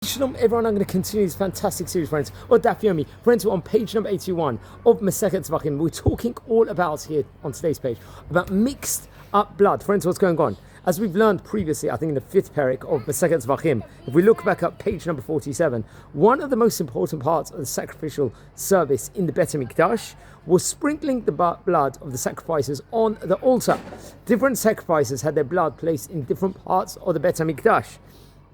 Shalom everyone, I'm going to continue this fantastic series, friends, of Daf Yomi. Friends, we're on page number 81 of Masechet Zevachim. We're talking all about here on today's page, about mixed up blood. Friends, what's going on? As we've learned previously, I think in the 5th parak of Masechet Zevachim, if we look back up page number 47, one of the most important parts of the sacrificial service in the Bet HaMikdash was sprinkling the blood of the sacrifices on the altar. Different sacrifices had their blood placed in different parts of the Bet HaMikdash.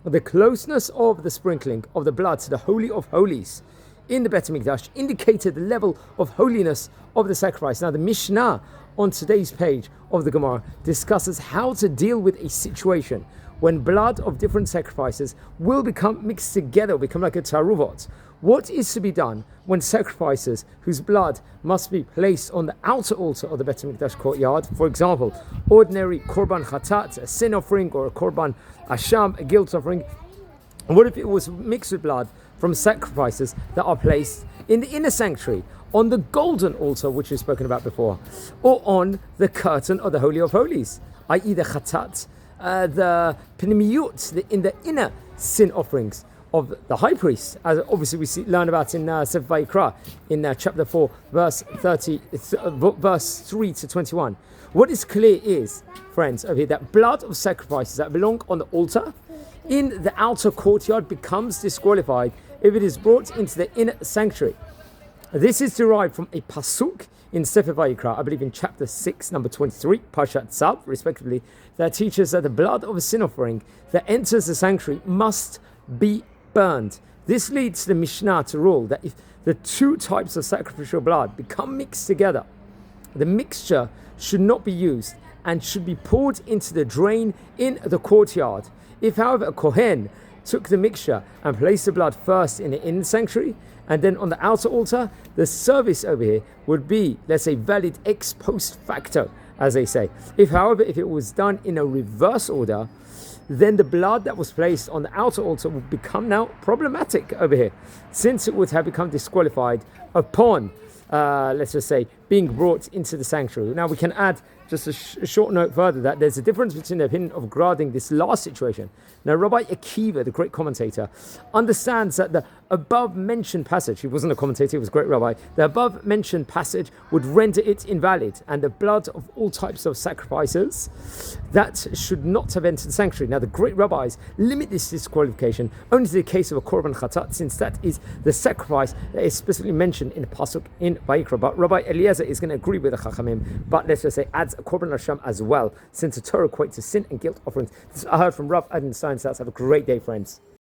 The closeness of the sprinkling of the blood to the Holy of Holies in the Bet HaMikdash indicated the level of holiness of the sacrifice. Now, the Mishnah on today's page of the Gemara discusses how to deal with a situation when blood of different sacrifices will become mixed together, become like a taruvot. What is to be done when sacrifices whose blood must be placed on the outer altar of the Bet HaMikdash courtyard, for example, ordinary korban chatat, a sin offering, or a korban asham, a guilt offering? And what if it was mixed with blood from sacrifices that are placed in the inner sanctuary, on the golden altar, which we've spoken about before, or on the curtain of the Holy of Holies, i.e. the chatat, the pnimiyut, in the inner sin offerings of the high priest, as obviously we learn about in Sefer Vayikra, in chapter 4, verse 3 to 21. What is clear is, friends, over here, that blood of sacrifices that belong on the altar in the outer courtyard becomes disqualified if it is brought into the inner sanctuary. This is derived from a pasuk in Sefer Vayikra, I believe in chapter 6, number 23, Parshat Tzav, respectively, that teaches that the blood of a sin offering that enters the sanctuary must be burned. This leads the Mishnah to rule that if the two types of sacrificial blood become mixed together, the mixture should not be used and should be poured into the drain in the courtyard. If, however, a Kohen took the mixture and placed the blood first in the inner sanctuary and then on the outer altar, the service over here would be, let's say, valid ex post facto, as they say. If, however, if it was done in a reverse order, then the blood that was placed on the outer altar would become now problematic over here, since it would have become disqualified upon, let's just say, being brought into the sanctuary. Now, we can add just a short note further that there's a difference between the opinion of regarding this last situation. Now, Rabbi Akiva, the great commentator, understands that the above-mentioned passage, he wasn't a commentator, he was a great rabbi, the above-mentioned passage would render it invalid, and the blood of all types of sacrifices that should not have entered the sanctuary. Now, the great rabbis limit this disqualification only to the case of a korban chatat, since that is the sacrifice that is specifically mentioned in the pasuk in Vayikra. But Rabbi Eliezer is going to agree with the Chachamim, but let's just say adds a korban asham as well, since the Torah equates to sin and guilt offerings. This I heard from Rav Adenstein. Have a great day, friends.